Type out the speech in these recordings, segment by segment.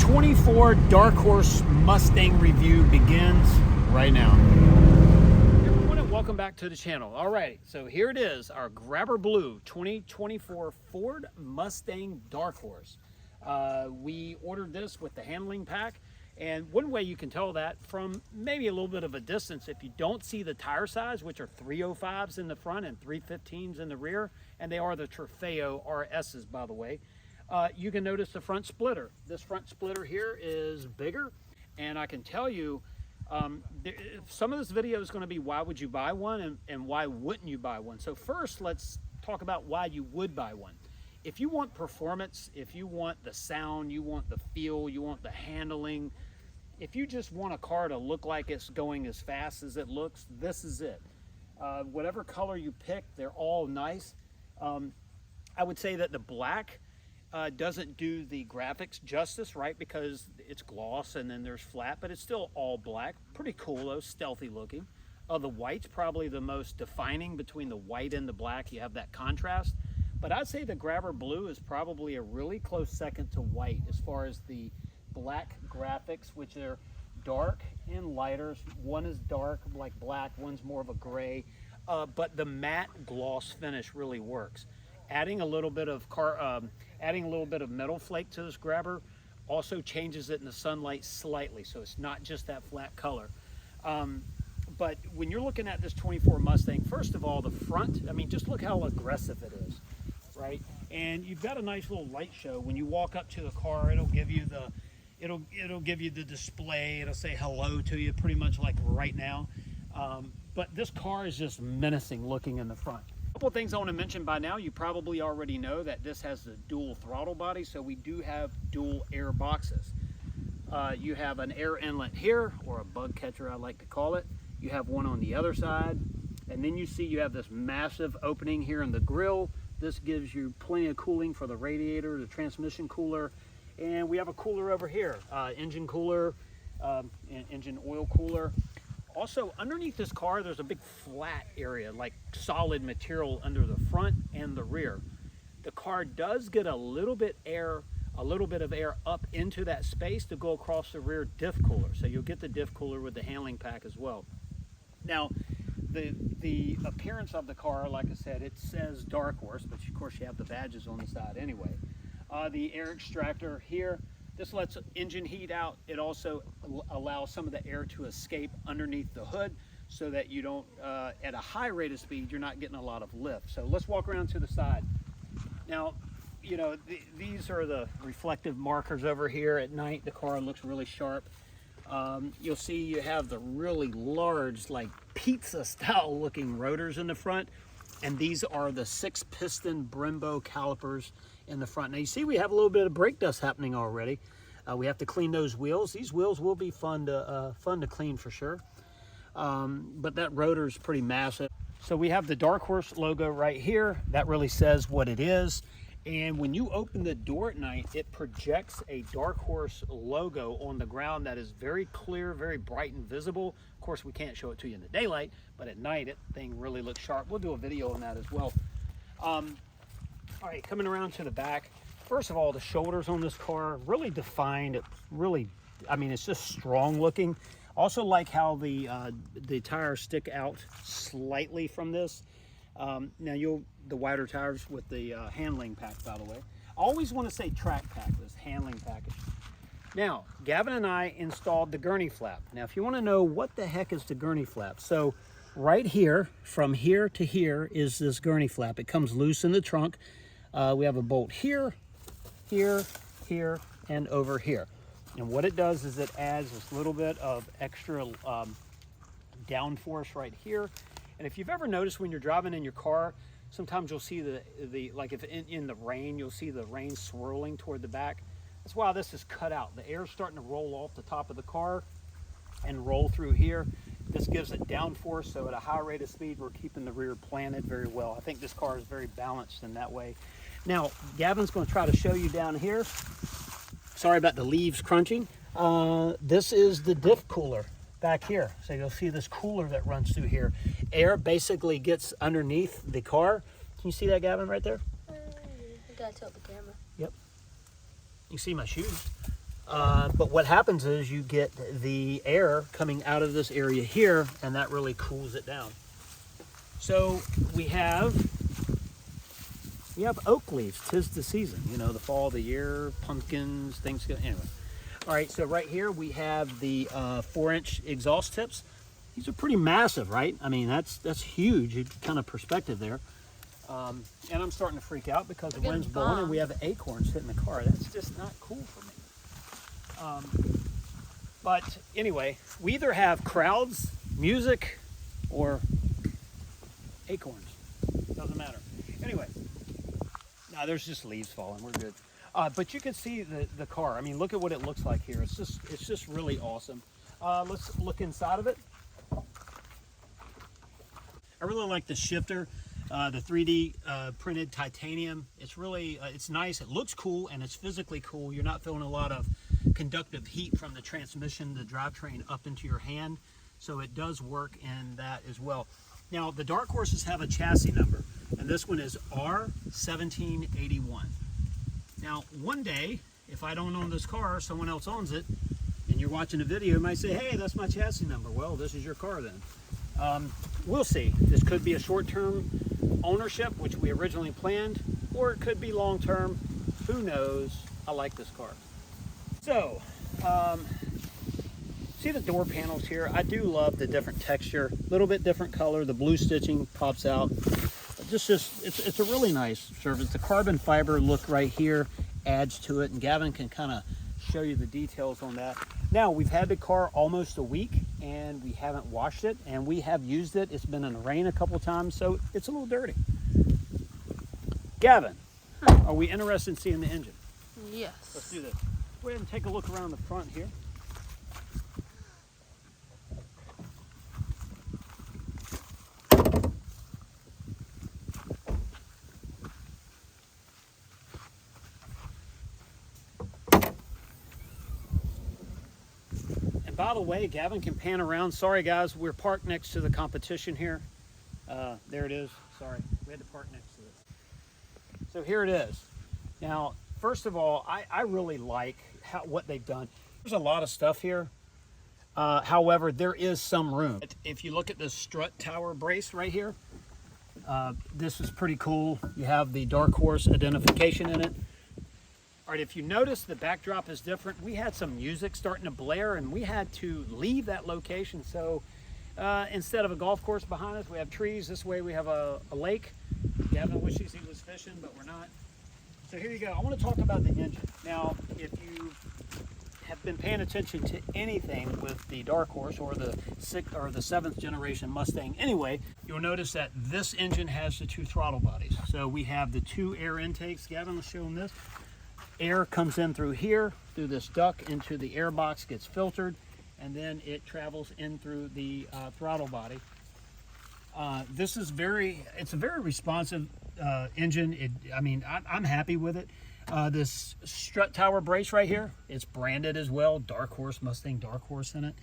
2024 Darkhorse Mustang review begins right now. Hey everyone, and welcome back to the channel. Alrighty, so here it is, our Grabber Blue 2024 Ford Mustang Darkhorse. We ordered this with the handling pack, and one way you can tell that from maybe a little bit of a distance, if you don't see the tire size, which are 305s in the front and 315s in the rear, and they are the Trofeo RSs, by the way. You can notice the front splitter. This front splitter here is bigger, and I can tell you, some of this video is going to be why would you buy one and why wouldn't you buy one. So first, let's talk about why you would buy one. If you want performance, if you want the sound, you want the feel, you want the handling, if you just want a car to look like it's going as fast as it looks, this is it. Whatever color you pick, they're all nice. I would say that the black doesn't do the graphics justice, right? Because it's gloss and then there's flat, but it's still all black. Pretty cool though, stealthy looking. The white's probably the most defining between the white and the black. You have that contrast. But I'd say the Grabber Blue is probably a really close second to white as far as the black graphics, which are dark and lighter. One is dark like black, one's more of a gray, but the matte gloss finish really works. Adding a little bit of metal flake to this Grabber also changes it in the sunlight slightly, so it's not just that flat color. But when you're looking at this 24 Mustang, first of all, the front, I mean, just look how aggressive it is, right? And you've got a nice little light show. When you walk up to the car, it'll give you the display. It'll say hello to you, pretty much like right now. But this car is just menacing looking in the front. A couple of things I want to mention by now. You probably already know that this has the dual throttle body, so we do have dual air boxes. You have an air inlet here, or a bug catcher I like to call it. You have one on the other side, and then you see you have this massive opening here in the grill. This gives you plenty of cooling for the radiator, the transmission cooler, and we have a cooler over here, engine cooler, engine oil cooler. Also, underneath this car, there's a big flat area, like solid material under the front and the rear. The car does get a little bit of air up into that space to go across the rear diff cooler. So you'll get the diff cooler with the handling pack as well. Now, the appearance of the car, like I said, it says Darkhorse, but of course you have the badges on the side anyway. The air extractor here, this lets engine heat out. It also allows some of the air to escape underneath the hood so that you don't, at a high rate of speed, you're not getting a lot of lift. So let's walk around to the side. Now, you know, these are the reflective markers over here. At night, the car looks really sharp. You'll see you have the really large, like pizza style looking rotors in the front. And these are the 6-piston Brembo calipers in the front. Now you see we have a little bit of brake dust happening already. We have to clean those wheels. These wheels will be fun to clean for sure. But that rotor is pretty massive. So we have the Darkhorse logo right here. That really says what it is. And when you open the door at night, it projects a Darkhorse logo on the ground that is very clear, very bright and visible. Of course, we can't show it to you in the daylight, but at night, that thing really looks sharp. We'll do a video on that as well. All right, coming around to the back. First of all, the shoulders on this car really defined. It really, I mean, it's just strong looking. Also like how the tires stick out slightly from this. Now the wider tires with the handling pack, by the way. I always want to say track pack, this handling package. Now, Gavin and I installed the gurney flap. Now, if you want to know what the heck is the gurney flap, so right here, from here to here is this gurney flap. It comes loose in the trunk. We have a bolt here, here, here, and over here. And what it does is it adds this little bit of extra downforce right here. And if you've ever noticed when you're driving in your car, sometimes you'll see like if in the rain, you'll see the rain swirling toward the back. That's why this is cut out. The air's starting to roll off the top of the car and roll through here. This gives it downforce, so at a high rate of speed, we're keeping the rear planted very well. I think this car is very balanced in that way. Now, Gavin's going to try to show you down here. Sorry about the leaves crunching. This is the diff cooler back here. So you'll see this cooler that runs through here. Air basically gets underneath the car. Can you see that, Gavin, right there? I gotta tilt the camera. Yep. You see my shoes. But what happens is you get the air coming out of this area here, and that really cools it down. So we have oak leaves. 'Tis the season, you know, the fall of the year, pumpkins, things go, anyway. All right, so right here we have the 4-inch exhaust tips. These are pretty massive, right? I mean, that's huge, kind of perspective there. And I'm starting to freak out because the wind's blowing and we have acorns hitting the car. That's just not cool for me. But anyway, we either have crowds, music, or acorns. Doesn't matter. Anyway, no, there's just leaves falling. We're good. But you can see the car. I mean, look at what it looks like here. It's just really awesome. Let's look inside of it. I really like the shifter, the 3D printed titanium. It's really, it's nice. It looks cool and it's physically cool. You're not feeling a lot of conductive heat from the transmission, the drivetrain up into your hand. So it does work in that as well. Now, the Darkhorses have a chassis number, and this one is R1781. Now, one day, if I don't own this car, someone else owns it, and you're watching the video, you might say, hey, that's my chassis number. Well, this is your car then. We'll see. This could be a short-term ownership, which we originally planned, or it could be long-term. Who knows? I like this car. So, see the door panels here? I do love the different texture, a little bit different color. The blue stitching pops out. It's a really nice surface. The carbon fiber look right here adds to it, and Gavin can kind of show you the details on that. Now, we've had the car almost a week and we haven't washed it, and we have used it. It's been in the rain a couple times, so it's a little dirty. Gavin, are we interested in seeing the engine? Yes. Let's do this. Go ahead and take a look around the front here. By the way, Gavin can pan around. Sorry guys, we're parked next to the competition here. There it is. Sorry, we had to park next to it. So here it is. Now, first of all, I really like what they've done. There's a lot of stuff here. However, there is some room. If you look at this strut tower brace right here, this is pretty cool. You have the Darkhorse identification in it. All right, if you notice, the backdrop is different. We had some music starting to blare and we had to leave that location. So instead of a golf course behind us, we have trees. This way we have a lake. Gavin wishes he was fishing, but we're not. So here you go. I want to talk about the engine. Now, if you have been paying attention to anything with the Darkhorse or the 7th generation Mustang anyway, you'll notice that this engine has the 2 throttle bodies. So we have the 2 air intakes. Gavin, let's show them this. Air comes in through here, through this duct into the air box, gets filtered, and then it travels in through the throttle body. This is it's a very responsive engine. I'm happy with it. This strut tower brace right here, it's branded as well, Darkhorse, Mustang Darkhorse in it.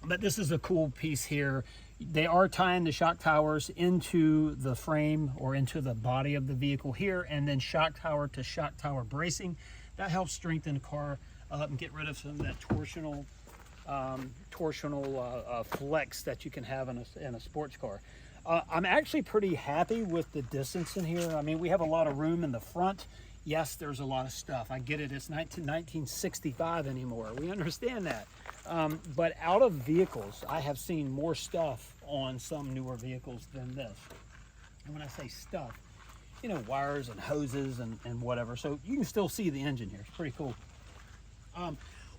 But this is a cool piece here. They are tying the shock towers into the frame or into the body of the vehicle here, and then shock tower to shock tower bracing. That helps strengthen the car up and get rid of some of that torsional flex that you can have in a sports car. I'm actually pretty happy with the distance in here. I mean, we have a lot of room in the front. Yes, there's a lot of stuff. I get it. It's 1965 anymore. We understand that. But out of vehicles, I have seen more stuff on some newer vehicles than this. And when I say stuff, you know, wires and hoses and whatever. So you can still see the engine here. It's pretty cool.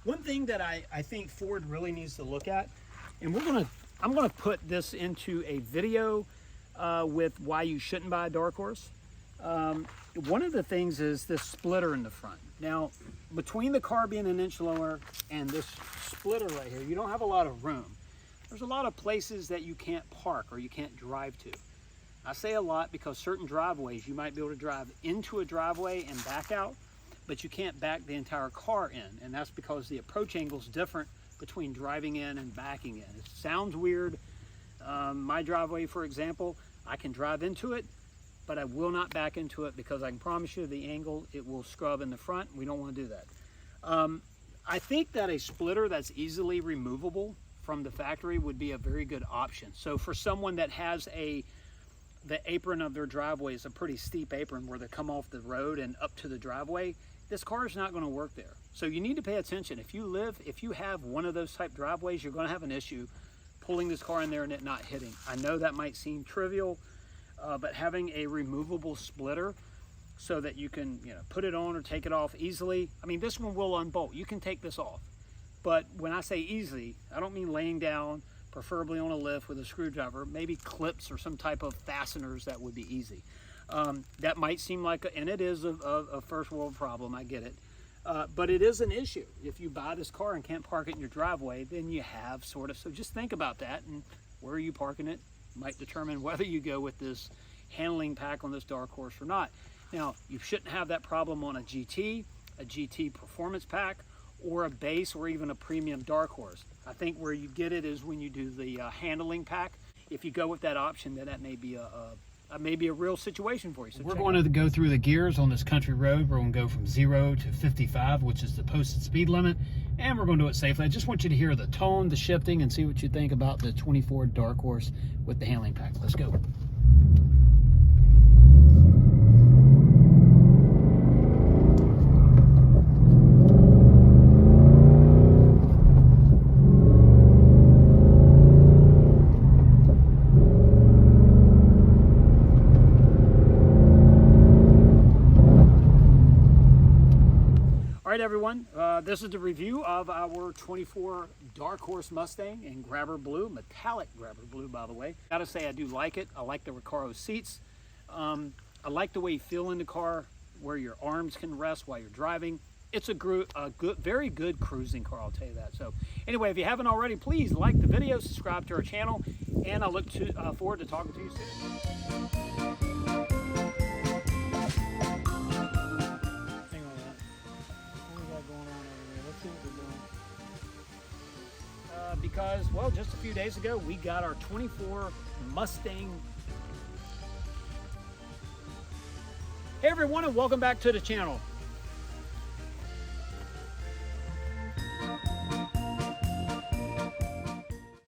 One thing that I think Ford really needs to look at, and I'm gonna put this into a video with why you shouldn't buy a Darkhorse. One of the things is this splitter in the front. Now, between the car being an inch lower and this splitter right here, you don't have a lot of room. There's a lot of places that you can't park or you can't drive to. I say a lot because certain driveways, you might be able to drive into a driveway and back out, but you can't back the entire car in. And that's because the approach angle is different between driving in and backing in. It sounds weird. My driveway, for example, I can drive into it, but I will not back into it because I can promise you the angle, it will scrub in the front. We don't want to do that. I think that a splitter that's easily removable from the factory would be a very good option. So for someone that has the apron of their driveway is a pretty steep apron where they come off the road and up to the driveway, this car is not going to work there. So you need to pay attention. If you have one of those type driveways, you're going to have an issue pulling this car in there and it not hitting. I know that might seem trivial, but having a removable splitter so that you can, put it on or take it off easily. I mean, this one will unbolt. You can take this off. But when I say easy, I don't mean laying down, preferably on a lift with a screwdriver, maybe clips or some type of fasteners that would be easy. That might seem like, and it is a first world problem, I get it. But it is an issue. If you buy this car and can't park it in your driveway, then you have so just think about that, and where are you parking it might determine whether you go with this handling pack on this Darkhorse or not. Now, you shouldn't have that problem on a GT Performance Pack, or a base, or even a premium Darkhorse. I think where you get it is when you do the handling pack. If you go with that option, then that may be a real situation for you. So we're going to go through the gears on this country road. We're going to go from 0 to 55, which is the posted speed limit, and we're going to do it safely. I just want you to hear the tone, the shifting, and see what you think about the 24 Darkhorse with the handling pack. Let's go. All right, everyone, this is the review of our 24 Darkhorse Mustang in Grabber Blue, metallic Grabber Blue, by the way. Gotta say, I do like it. I like the Recaro seats. I like the way you feel in the car, where your arms can rest while you're driving. It's a very good cruising car, I'll tell you that. So anyway, if you haven't already, please like the video, subscribe to our channel, and I look forward to talking to you soon. Because, well, just a few days ago, we got our 24 Mustang. Hey everyone, and welcome back to the channel.